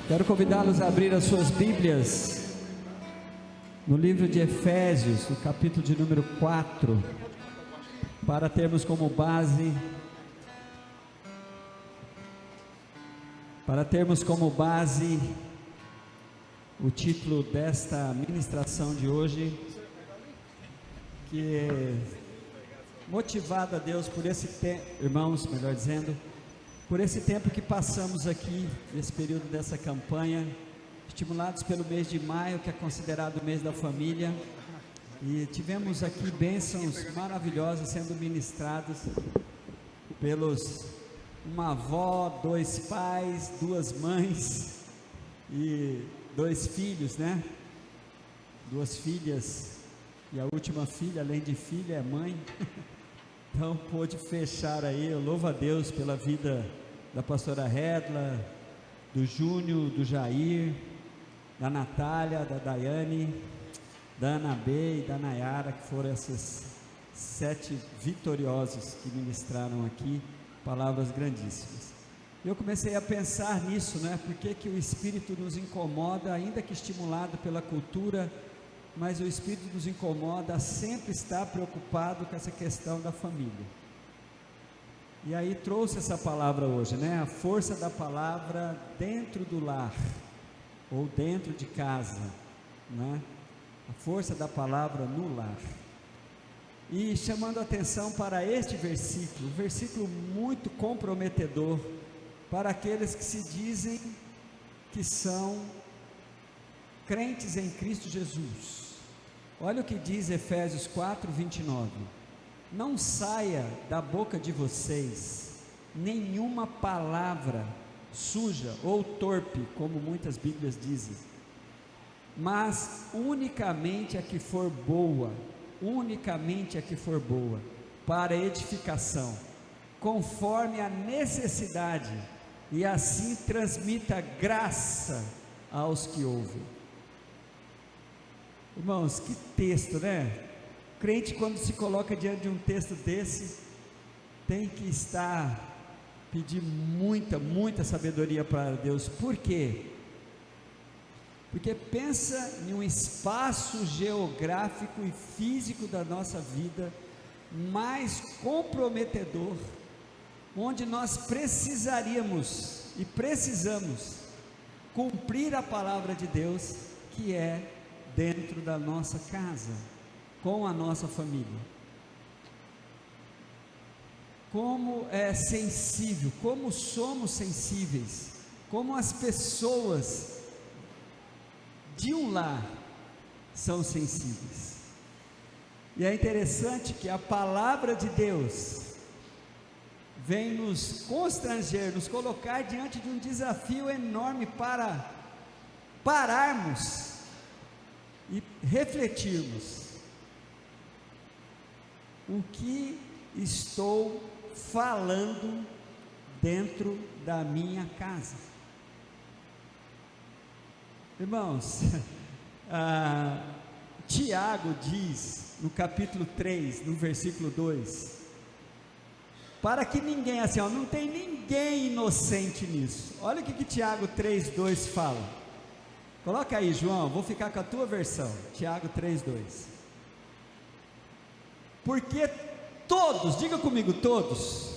Quero convidá-los a abrir as suas Bíblias no livro de Efésios, no capítulo de número 4, para termos como base o título desta ministração de hoje, que é motivado a Deus por esse tempo, irmãos, melhor dizendo, por esse tempo que passamos aqui, nesse período dessa campanha, estimulados pelo mês de maio, que é considerado o mês da família, e tivemos aqui bênçãos maravilhosas sendo ministradas pelos uma avó, 2 pais, 2 mães e 2 filhos, né? 2 filhas, e a última filha, além de filha, é mãe. Então pôde fechar aí. Eu louvo a Deus pela vida da pastora Redla, do Júnior, do Jair, da Natália, da Daiane, da Ana B e da Nayara, que foram esses 7 vitoriosos que ministraram aqui, palavras grandíssimas. Eu comecei a pensar nisso, né? Por que o Espírito nos incomoda, ainda que estimulado pela cultura, mas o Espírito nos incomoda a sempre estar preocupado com essa questão da família. E aí trouxe essa palavra hoje, né? A força da palavra dentro do lar, ou dentro de casa, né? A força da palavra no lar. E chamando a atenção para este versículo, um versículo muito comprometedor para aqueles que se dizem que são crentes em Cristo Jesus. Olha o que diz Efésios 4, 29. Não saia da boca de vocês nenhuma palavra suja ou torpe, como muitas Bíblias dizem, mas unicamente a que for boa, para edificação, conforme a necessidade, e assim transmita graça aos que ouvem. Irmãos, que texto, né? O crente, quando se coloca diante de um texto desse, tem que pedir muita sabedoria para Deus. Por quê? Porque pensa em um espaço geográfico e físico da nossa vida mais comprometedor, onde nós precisaríamos e precisamos cumprir a palavra de Deus, que é dentro da nossa casa, com a nossa família. Como é sensível, como somos sensíveis, como as pessoas de um lar são sensíveis. E é interessante que a palavra de Deus vem nos constranger, nos colocar diante de um desafio enorme para pararmos e refletirmos: o que estou falando dentro da minha casa? Irmãos, Tiago diz no capítulo 3, no versículo 2, para que ninguém, assim, não tem ninguém inocente nisso. Olha o que Tiago 3,2 fala. Coloca aí, João, vou ficar com a tua versão. Tiago 3,2. Porque todos, diga comigo, todos.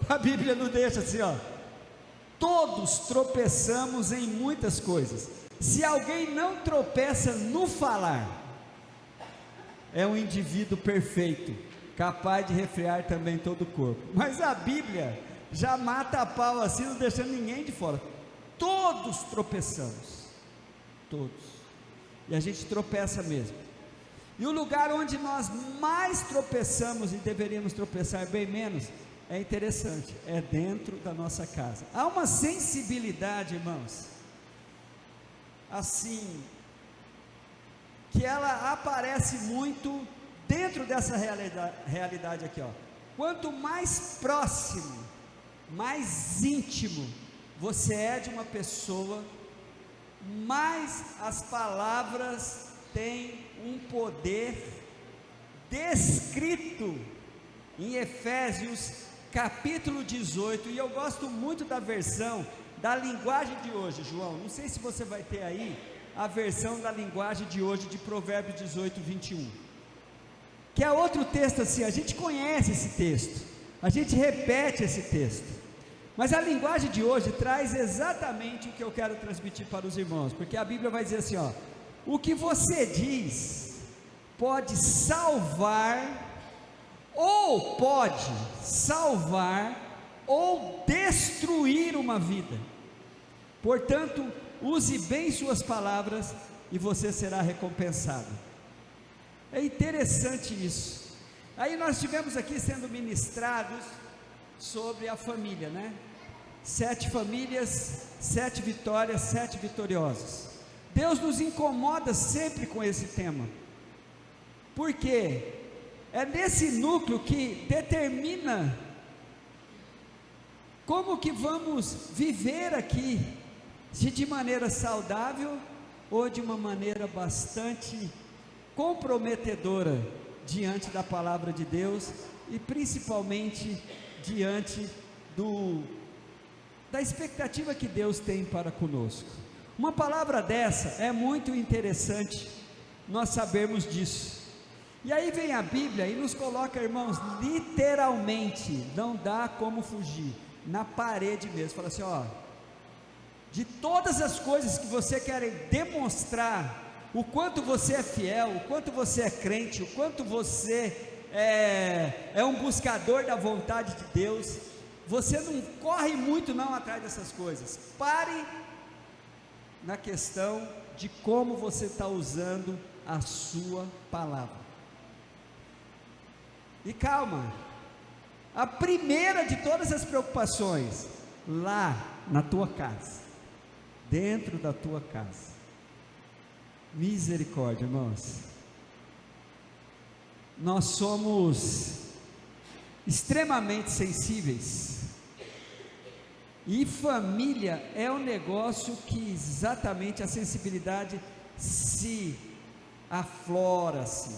A Bíblia não deixa assim, todos tropeçamos em muitas coisas. Se alguém não tropeça no falar, é um indivíduo perfeito, capaz de refrear também todo o corpo. Mas a Bíblia já mata a pau assim, não deixando ninguém de fora. Todos tropeçamos, todos, e a gente tropeça mesmo. E o lugar onde nós mais tropeçamos, e deveríamos tropeçar bem menos, é interessante, é dentro da nossa casa. Há uma sensibilidade, irmãos, assim, que ela aparece muito dentro dessa realidade aqui, Quanto mais próximo, mais íntimo você é de uma pessoa, mais as palavras têm um poder descrito em Efésios capítulo 18, e eu gosto muito da versão da linguagem de hoje, João. Não sei se você vai ter aí a versão da linguagem de hoje de Provérbios 18, 21. Que é outro texto assim, a gente conhece esse texto, a gente repete esse texto, mas a linguagem de hoje traz exatamente o que eu quero transmitir para os irmãos, porque a Bíblia vai dizer assim, ó: o que você diz pode salvar, ou destruir uma vida. Portanto, use bem suas palavras e você será recompensado. É interessante isso. Aí nós estivemos aqui sendo ministrados sobre a família, né? 7 famílias, 7 vitórias, 7 vitoriosos. Deus nos incomoda sempre com esse tema, porque é nesse núcleo que determina como que vamos viver aqui, se de maneira saudável ou de uma maneira bastante comprometedora diante da palavra de Deus e principalmente diante da expectativa que Deus tem para conosco. Uma palavra dessa é muito interessante nós sabermos disso. E aí vem a Bíblia e nos coloca, irmãos, literalmente, não dá como fugir, na parede mesmo. Fala assim, ó: de todas as coisas que você quer demonstrar o quanto você é fiel, o quanto você é crente, o quanto você é um buscador da vontade de Deus, você não corre muito não atrás dessas coisas. Pare na questão de como você está usando a sua palavra. E calma, a primeira de todas as preocupações, lá na tua casa, dentro da tua casa. Misericórdia, irmãos. Nós somos extremamente sensíveis, e família é um negócio que exatamente a sensibilidade se aflora-se,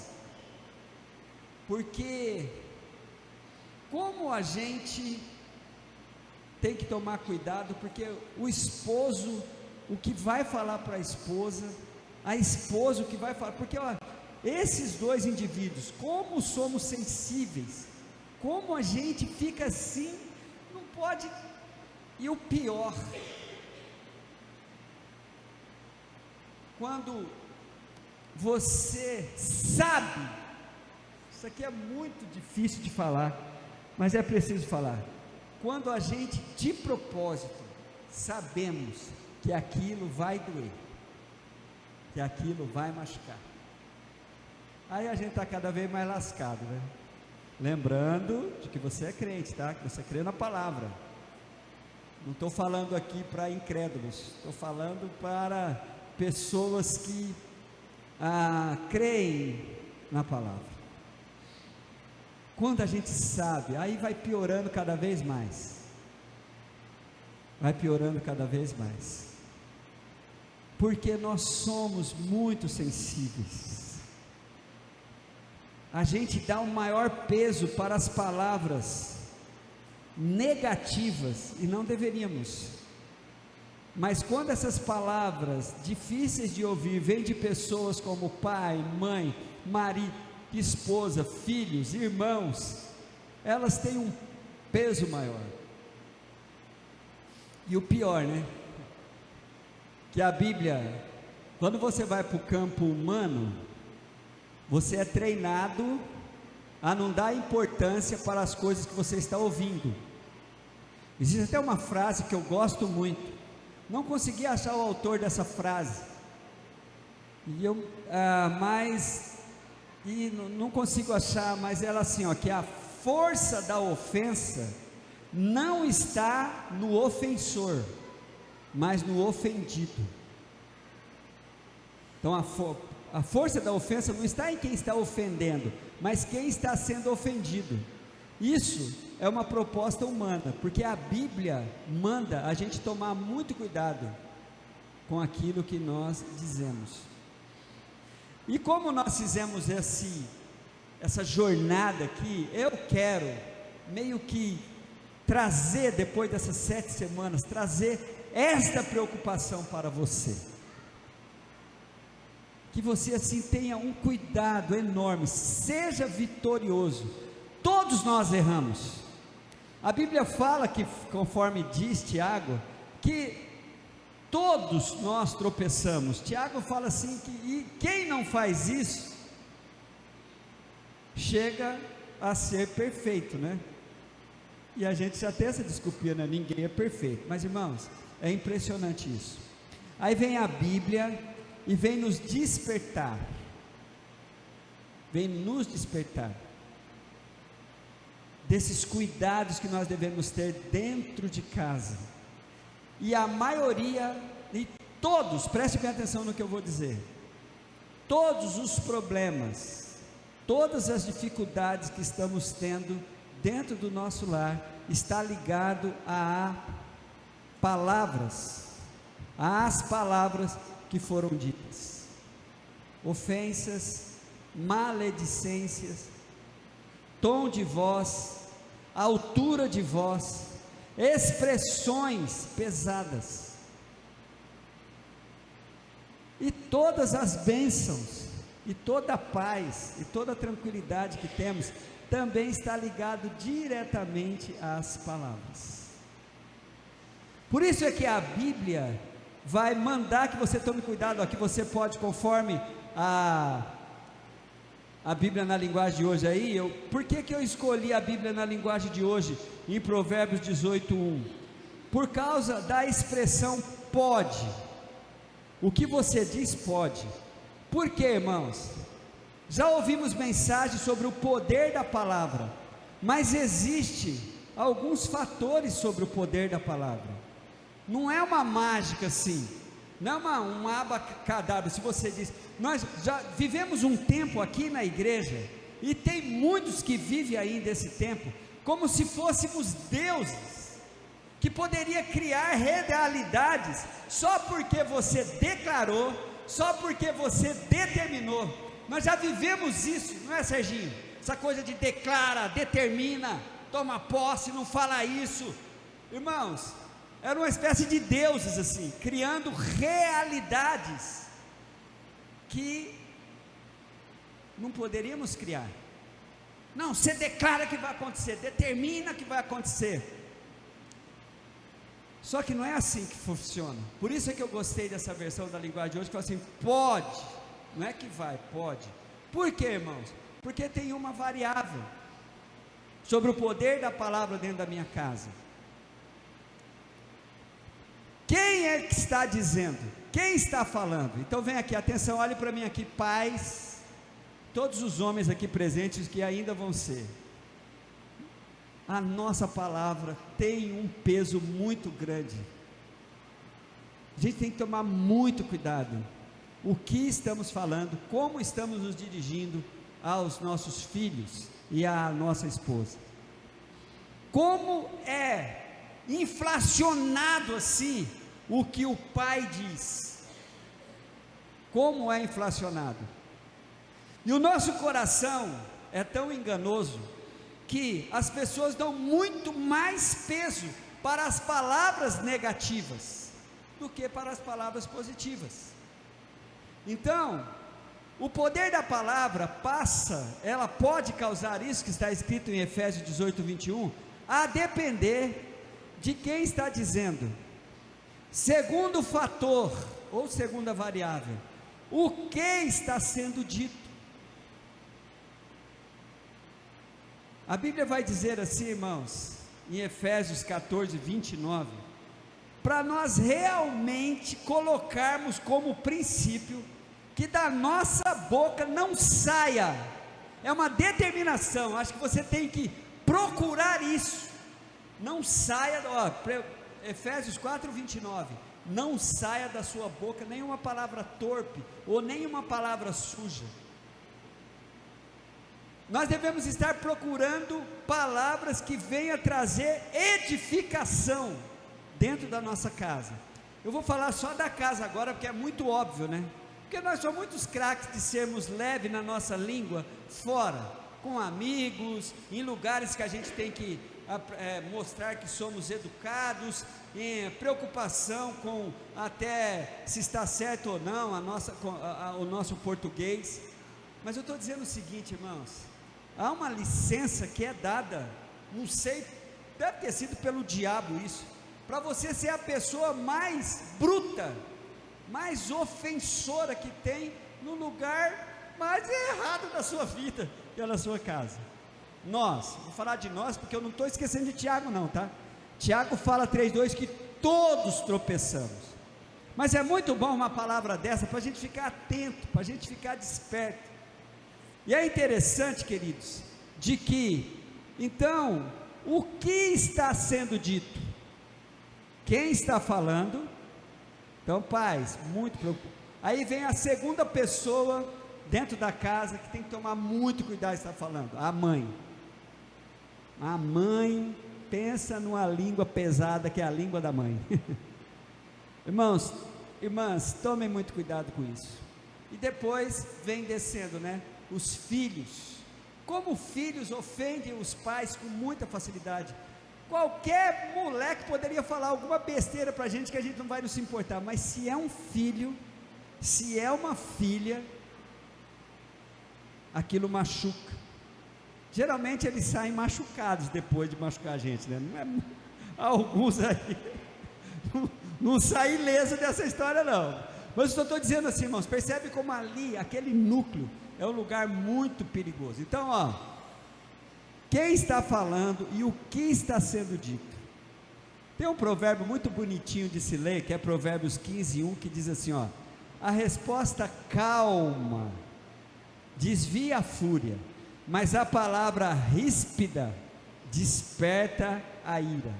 porque como a gente tem que tomar cuidado, porque o esposo, o que vai falar para a esposa o que vai falar, porque ó, esses dois indivíduos, como somos sensíveis, como a gente fica assim, não pode. E o pior, quando você sabe, isso aqui é muito difícil de falar, mas é preciso falar, quando a gente de propósito sabemos que aquilo vai doer, que aquilo vai machucar, aí a gente está cada vez mais lascado, né? Lembrando de que você é crente, tá? Que você crê na palavra. Não estou falando aqui para incrédulos, estou falando para pessoas que creem na palavra. Quando a gente sabe, aí vai piorando cada vez mais, porque nós somos muito sensíveis, a gente dá um maior peso para as palavras negativas, e não deveríamos, mas quando essas palavras difíceis de ouvir, vêm de pessoas como pai, mãe, marido, esposa, filhos, irmãos, elas têm um peso maior. E o pior, né? Que a Bíblia, quando você vai para o campo humano, você é treinado a não dar importância para as coisas que você está ouvindo. Existe até uma frase que eu gosto muito, não consegui achar o autor dessa frase, não consigo achar, mas ela assim, ó, que a força da ofensa não está no ofensor, mas no ofendido. Então a força da ofensa não está em quem está ofendendo, mas quem está sendo ofendido. Isso é uma proposta humana, porque a Bíblia manda a gente tomar muito cuidado com aquilo que nós dizemos. E como nós fizemos essa jornada aqui, eu quero meio que trazer, depois dessas 7 semanas, trazer esta preocupação para você. Que você assim tenha um cuidado enorme, seja vitorioso. Todos nós erramos. A Bíblia fala que, conforme diz Tiago, que todos nós tropeçamos. Tiago fala assim que e quem não faz isso chega a ser perfeito, né? E a gente já tem essa desculpinha, né? Ninguém é perfeito. Mas irmãos, é impressionante isso. Aí vem a Bíblia e vem nos despertar. Vem nos despertar desses cuidados que nós devemos ter dentro de casa. E a maioria, e todos, preste bem atenção no que eu vou dizer, todos os problemas, todas as dificuldades que estamos tendo dentro do nosso lar, está ligado a palavras, às palavras que foram ditas, ofensas, maledicências, tom de voz, altura de voz, expressões pesadas, e todas as bênçãos, e toda a paz, e toda a tranquilidade que temos, também está ligado diretamente às palavras. Por isso é que a Bíblia vai mandar que você tome cuidado, que você pode, conforme a Bíblia na linguagem de hoje aí, por que eu escolhi a Bíblia na linguagem de hoje, em Provérbios 18:1? Por causa da expressão pode. O que você diz pode. Por quê, irmãos? Já ouvimos mensagens sobre o poder da palavra, mas existe alguns fatores sobre o poder da palavra. Não é uma mágica assim, não é uma abacadabra. Se você diz, nós já vivemos um tempo aqui na igreja, e tem muitos que vivem ainda esse tempo, como se fôssemos deuses, que poderia criar realidades, só porque você declarou, só porque você determinou. Nós já vivemos isso, não é, Serginho? Essa coisa de declara, determina, toma posse, não fala isso. Irmãos, era uma espécie de deuses assim, criando realidades que não poderíamos criar. Não, você declara que vai acontecer, determina que vai acontecer. Só que não é assim que funciona. Por isso é que eu gostei dessa versão da linguagem de hoje, que fala assim, pode. Não é que vai, pode. Por quê, irmãos? Porque tem uma variável sobre o poder da palavra dentro da minha casa. Quem é que está dizendo? Quem está falando? Então vem aqui, atenção, olhe para mim aqui, pais, todos os homens aqui presentes que ainda vão ser. A nossa palavra tem um peso muito grande. A gente tem que tomar muito cuidado. O que estamos falando, como estamos nos dirigindo aos nossos filhos e à nossa esposa. Como é inflacionado assim o que o pai diz. Como é inflacionado. E o nosso coração é tão enganoso que as pessoas dão muito mais peso para as palavras negativas do que para as palavras positivas. Então, o poder da palavra ela pode causar isso que está escrito em Efésios 18:21, a depender de quem está dizendo. Segundo fator, ou segunda variável, o que está sendo dito. A Bíblia vai dizer assim, irmãos, em Efésios 14:29, para nós realmente colocarmos como princípio, que da nossa boca não saia, é uma determinação, acho que você tem que procurar isso, não saia, Efésios 4:29, não saia da sua boca nenhuma palavra torpe, ou nenhuma palavra suja. Nós devemos estar procurando palavras que venham trazer edificação dentro da nossa casa. Eu vou falar só da casa agora, porque é muito óbvio, né? Porque nós somos muitos craques de sermos leves na nossa língua, fora, com amigos, em lugares que a gente tem que mostrar que somos educados, em preocupação com até se está certo ou não o nosso português. Mas eu estou dizendo o seguinte, irmãos, há uma licença que é dada, não sei, deve ter sido pelo diabo isso, para você ser a pessoa mais bruta, mais ofensora que tem no lugar mais errado da sua vida, que é na sua casa. Vou falar de nós, porque eu não estou esquecendo de Tiago não, tá? Tiago fala 3:2 que todos tropeçamos, mas é muito bom uma palavra dessa, para a gente ficar atento, para a gente ficar desperto. E é interessante, queridos, de que, então, o que está sendo dito? Quem está falando? Então, pais, muito preocupado. Aí vem a segunda pessoa dentro da casa que tem que tomar muito cuidado, está falando, a mãe. A mãe, pensa numa língua pesada, que é a língua da mãe. Irmãos, irmãs, tomem muito cuidado com isso. E depois vem descendo, né? Os filhos. Como filhos ofendem os pais com muita facilidade. Qualquer moleque poderia falar alguma besteira para a gente que a gente não vai nos importar, mas se é um filho, se é uma filha, aquilo machuca. Geralmente eles saem machucados depois de machucar a gente, né? Não é, alguns aí não saem ileso dessa história não. Mas eu estou dizendo assim, irmãos, percebe como ali, aquele núcleo, é um lugar muito perigoso. Então, quem está falando e o que está sendo dito? Tem um provérbio muito bonitinho de se ler, que é Provérbios 15:1, que diz assim, a resposta calma desvia a fúria, mas a palavra ríspida desperta a ira.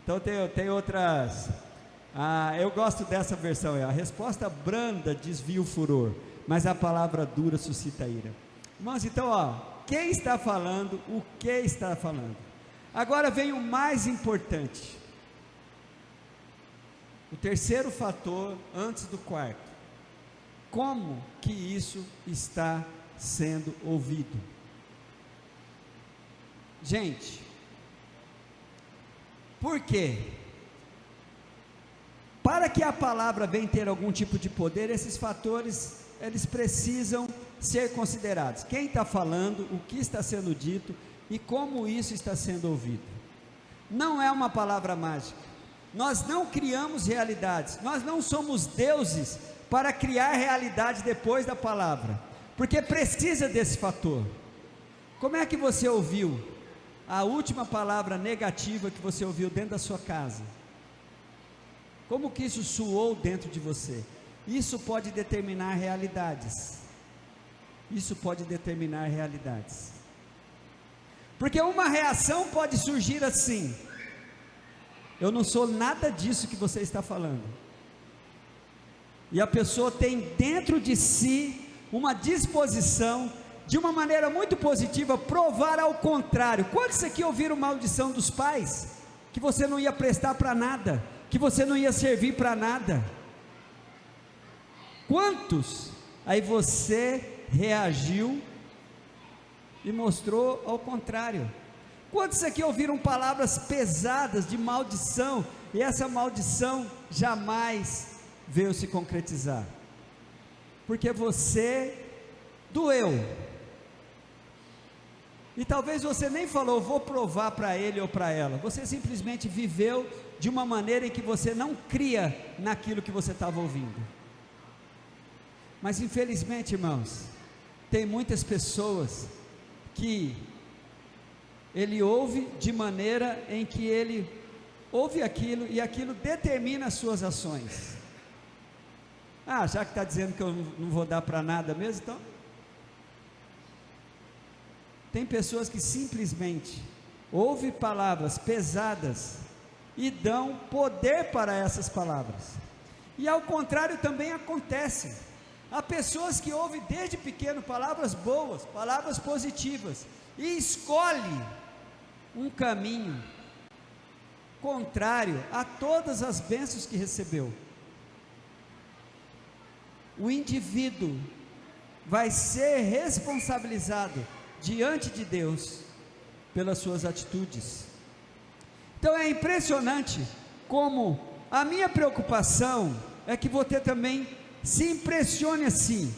Então tem outras, eu gosto dessa versão, a resposta branda desvia o furor, mas a palavra dura suscita a ira. Irmãos, então quem está falando, o que está falando? Agora vem o mais importante, o terceiro fator antes do quarto. Como que isso está sendo ouvido? Gente, por quê? Para que a palavra venha ter algum tipo de poder, esses fatores, eles precisam ser considerados. Quem está falando, o que está sendo dito e como isso está sendo ouvido. Não é uma palavra mágica. Nós não criamos realidades, nós não somos deuses para criar realidade depois da palavra, porque precisa desse fator. Como é que você ouviu a última palavra negativa que você ouviu dentro da sua casa? Como que isso soou dentro de você? Isso pode determinar realidades. Isso pode determinar realidades. Porque uma reação pode surgir assim: eu não sou nada disso que você está falando. E a pessoa tem dentro de si uma disposição, de uma maneira muito positiva, provar ao contrário. Quantos aqui ouviram maldição dos pais? Que você não ia prestar para nada, que você não ia servir para nada. Quantos? Aí você reagiu e mostrou ao contrário. Quantos aqui ouviram palavras pesadas de maldição, e essa maldição jamais veio se concretizar? Porque você doeu, e talvez você nem falou, vou provar para ele ou para ela. Você simplesmente viveu de uma maneira em que você não cria naquilo que você estava ouvindo. Mas infelizmente, irmãos, tem muitas pessoas que ele ouve de maneira em que ele ouve aquilo, e aquilo determina as suas ações. Já que está dizendo que eu não vou dar para nada mesmo, então tem pessoas que simplesmente ouvem palavras pesadas e dão poder para essas palavras. E ao contrário também acontece. Há pessoas que ouvem desde pequeno palavras boas, palavras positivas, e escolhe um caminho contrário a todas as bênçãos que recebeu. O indivíduo vai ser responsabilizado diante de Deus pelas suas atitudes. Então é impressionante como a minha preocupação é que você também se impressione assim,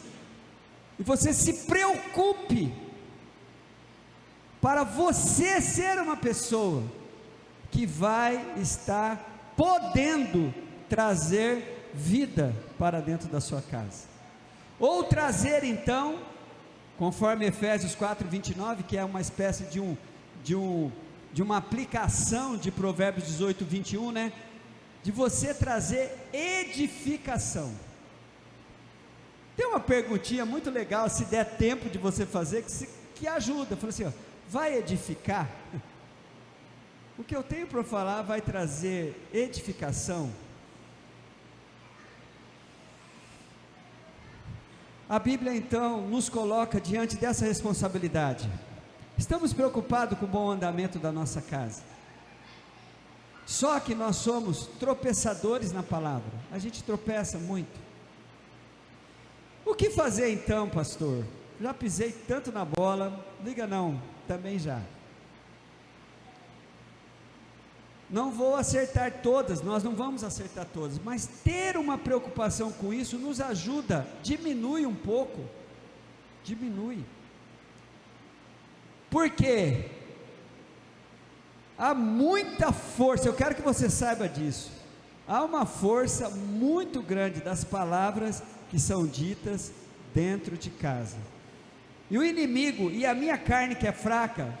e você se preocupe para você ser uma pessoa que vai estar podendo trazer vida para dentro da sua casa, ou trazer então, conforme Efésios 4:29, que é uma espécie de uma aplicação de Provérbios 18:21, né? De você trazer edificação. Tem uma perguntinha muito legal, se der tempo de você fazer, que ajuda. Fala assim, ó, vai edificar? O que eu tenho para falar vai trazer edificação? A Bíblia então nos coloca diante dessa responsabilidade. Estamos preocupados com o bom andamento da nossa casa. Só que nós somos tropeçadores na palavra. A gente tropeça muito. O que fazer então, pastor? Já pisei tanto na bola. Liga não, também já. Não vou acertar todas, nós não vamos acertar todas, mas ter uma preocupação com isso nos ajuda, diminui um pouco, diminui. Por quê? Há muita força, eu quero que você saiba disso, há uma força muito grande das palavras que são ditas dentro de casa, e o inimigo e a minha carne que é fraca,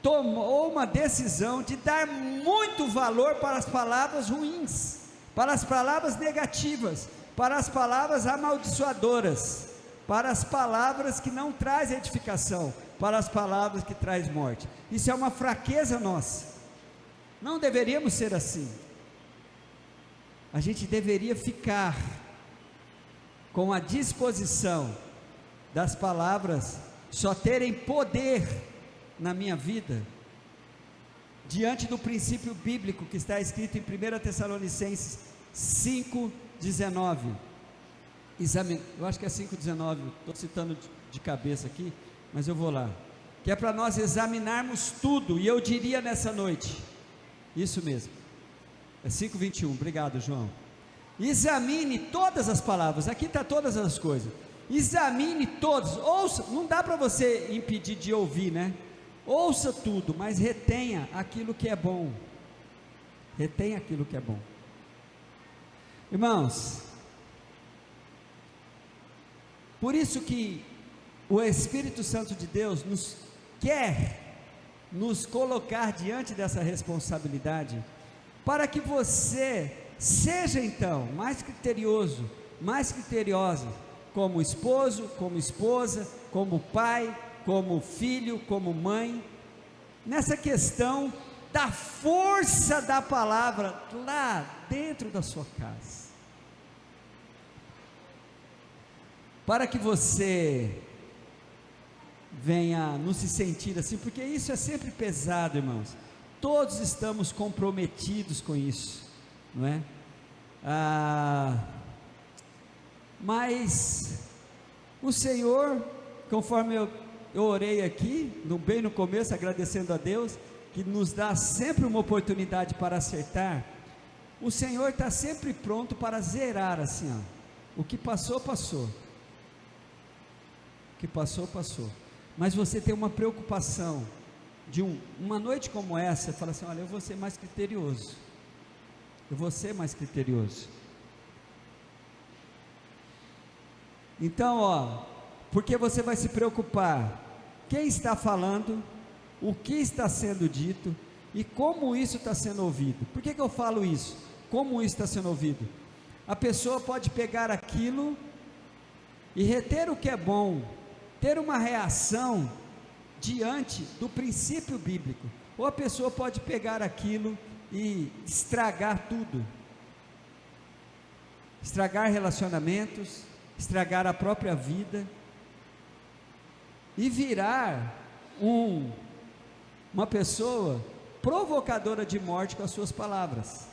tomou uma decisão de dar muito valor para as palavras ruins, para as palavras negativas, para as palavras amaldiçoadoras, para as palavras que não trazem edificação, para as palavras que trazem morte. Isso é uma fraqueza nossa. Não deveríamos ser assim. A gente deveria ficar com a disposição das palavras só terem poder na minha vida, diante do princípio bíblico que está escrito em 1 Tessalonicenses 5,19, eu acho que é 5,19, estou citando de cabeça aqui, mas eu vou lá, que é para nós examinarmos tudo, e eu diria nessa noite, isso mesmo, é 5,21, obrigado João, examine todas as palavras, aqui está todas as coisas, examine todos, ouça, não dá para você impedir de ouvir, né? Ouça tudo, mas retenha aquilo que é bom. Retenha aquilo que é bom. Irmãos, por isso que o Espírito Santo de Deus quer nos colocar diante dessa responsabilidade, para que você seja então mais criterioso, mais criteriosa, como esposo, como esposa, como pai, como filho, como mãe, nessa questão da força da palavra lá dentro da sua casa, para que você venha não se sentir assim, porque isso é sempre pesado, irmãos, todos estamos comprometidos com isso, não é? Mas o Senhor, conforme eu orei aqui, bem no começo, agradecendo a Deus, que nos dá sempre uma oportunidade para acertar, o Senhor está sempre pronto para zerar assim, ó, o que passou, passou, o que passou, passou, mas você tem uma preocupação, de uma noite como essa, você fala assim, olha, eu vou ser mais criterioso, então ó, porque você vai se preocupar, quem está falando, o que está sendo dito, e como isso está sendo ouvido. Por que eu falo isso? Como isso está sendo ouvido? A pessoa pode pegar aquilo, e reter o que é bom, ter uma reação, diante do princípio bíblico, ou a pessoa pode pegar aquilo, e estragar tudo, estragar relacionamentos, estragar a própria vida, e virar uma pessoa provocadora de morte com as suas palavras.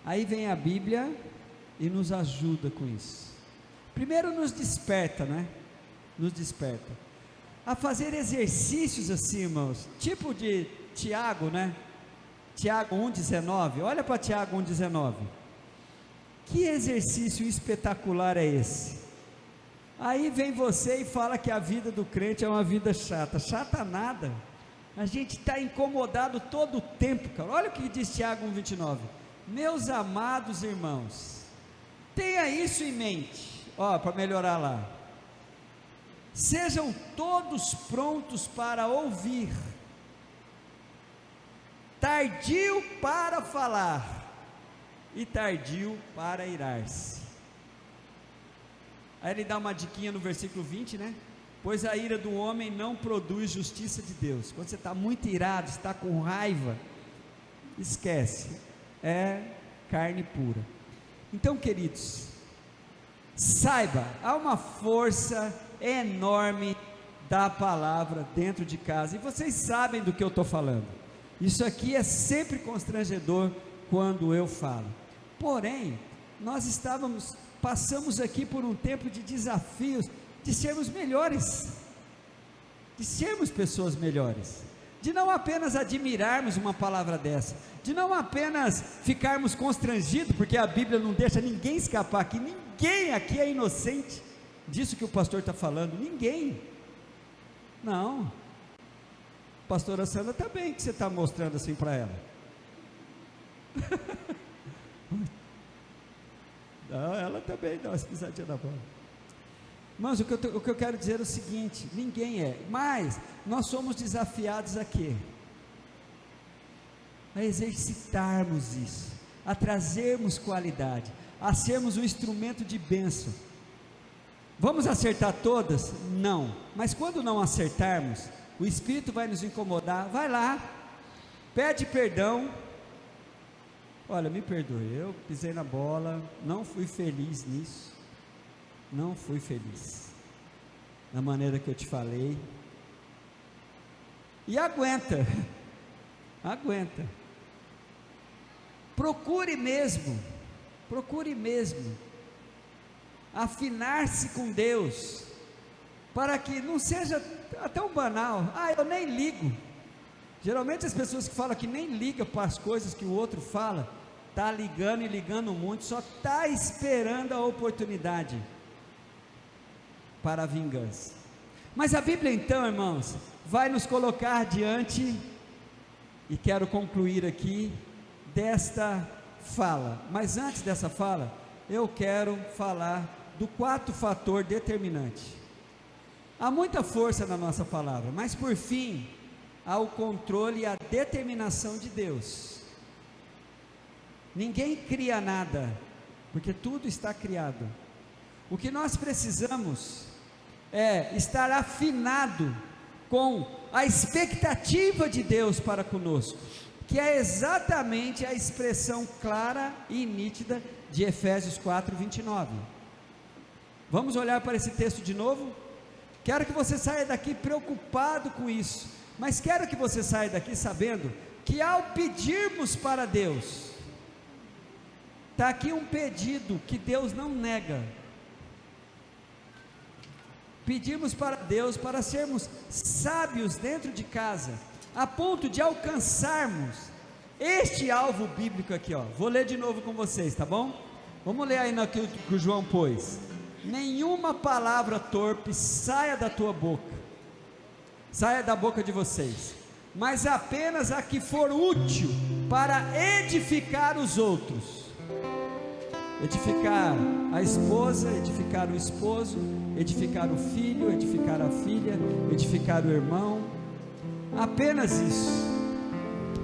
Aí vem a Bíblia e nos ajuda com isso. Primeiro nos desperta, né? Nos desperta. a fazer exercícios assim, irmãos, tipo de Tiago, né? Tiago 1,19, olha para Tiago 1,19, que exercício espetacular é esse? Aí vem você e fala que a vida do crente é uma vida chata. Chata nada, a gente está incomodado todo o tempo, cara. Olha o que diz Tiago 1,29, meus amados irmãos, tenha isso em mente, ó, para melhorar lá, sejam todos prontos para ouvir, tardio para falar e tardio para irar-se. Aí ele dá uma diquinha no versículo 20, né? Pois a ira do homem não produz justiça de Deus. Quando você está muito irado, está com raiva, esquece, é carne pura. Então, queridos, saiba, há uma força enorme da palavra dentro de casa, e vocês sabem do que eu estou falando. Isso aqui é sempre constrangedor quando eu falo, porém, nós passamos aqui por um tempo de desafios, de sermos melhores, de sermos pessoas melhores, de não apenas admirarmos uma palavra dessa, de não apenas ficarmos constrangidos, porque a Bíblia não deixa ninguém escapar aqui, ninguém aqui é inocente disso que o pastor está falando, ninguém, não. Pastora Sandra, está bem que você está mostrando assim para ela. Não, ela também dá umas pisadinhas na bola. Mas o que eu quero dizer é o seguinte: ninguém é, mas nós somos desafiados a quê? A exercitarmos isso, a trazermos qualidade, a sermos um instrumento de bênção. Vamos acertar todas? Não, mas quando não acertarmos, o Espírito vai nos incomodar, vai lá, pede perdão, olha, me perdoe, eu pisei na bola, não fui feliz nisso, não fui feliz, da maneira que eu te falei, e aguenta, procure mesmo, afinar-se com Deus, para que não seja tão banal, eu nem ligo. Geralmente as pessoas que falam que nem liga para as coisas que o outro fala, está ligando e ligando muito, só está esperando a oportunidade para a vingança. Mas a Bíblia então, irmãos, vai nos colocar diante, e quero concluir aqui, desta fala, mas antes dessa fala, eu quero falar do quarto fator determinante. Há muita força na nossa palavra, mas por fim, há o controle e a determinação de Deus. Ninguém cria nada, porque tudo está criado. O que nós precisamos é estar afinado com a expectativa de Deus para conosco, que é exatamente a expressão clara e nítida de Efésios 4:29. Vamos olhar para esse texto de novo? Quero que você saia daqui preocupado com isso, mas quero que você saia daqui sabendo que ao pedirmos para Deus, está aqui um pedido que Deus não nega. Pedimos para Deus para sermos sábios dentro de casa, a ponto de alcançarmos este alvo bíblico aqui, ó. Vou ler de novo com vocês, tá bom? Vamos ler aí naquilo que o João pôs. Nenhuma palavra torpe saia da tua boca, saia da boca de vocês, mas apenas a que for útil para edificar os outros, edificar a esposa, edificar o esposo, edificar o filho, edificar a filha, edificar o irmão, apenas isso,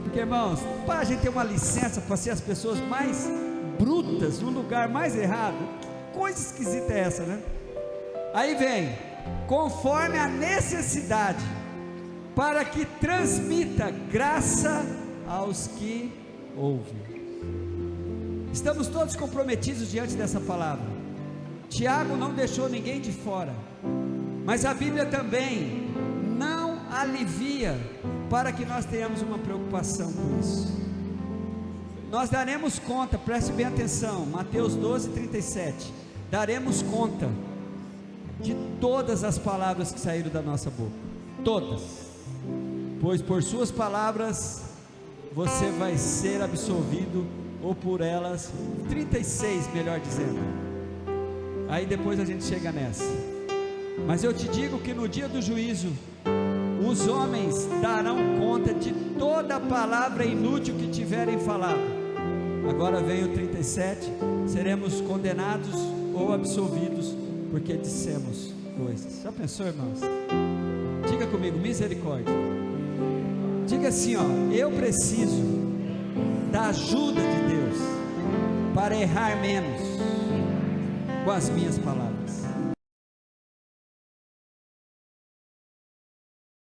porque irmãos, para a gente ter uma licença para ser as pessoas mais brutas no lugar mais errado, coisa esquisita é essa, né? Aí vem, conforme a necessidade, para que transmita graça aos que ouvem. Estamos todos comprometidos diante dessa palavra. Tiago não deixou ninguém de fora, mas a Bíblia também não alivia para que nós tenhamos uma preocupação com isso. Nós daremos conta, preste bem atenção, Mateus 12:37, daremos conta de todas as palavras que saíram da nossa boca. todas, pois por suas palavras você vai ser absolvido, ou por elas. 36, melhor dizendo. Aí depois a gente chega nessa. Mas eu te digo que no dia do juízo, os homens darão conta de toda a palavra inútil que tiverem falado. Agora vem o 37, seremos condenados ou absolvidos, porque dissemos coisas. Já pensou, irmãos? Diga comigo, misericórdia. Diga assim, ó: eu preciso da ajuda de Deus para errar menos com as minhas palavras.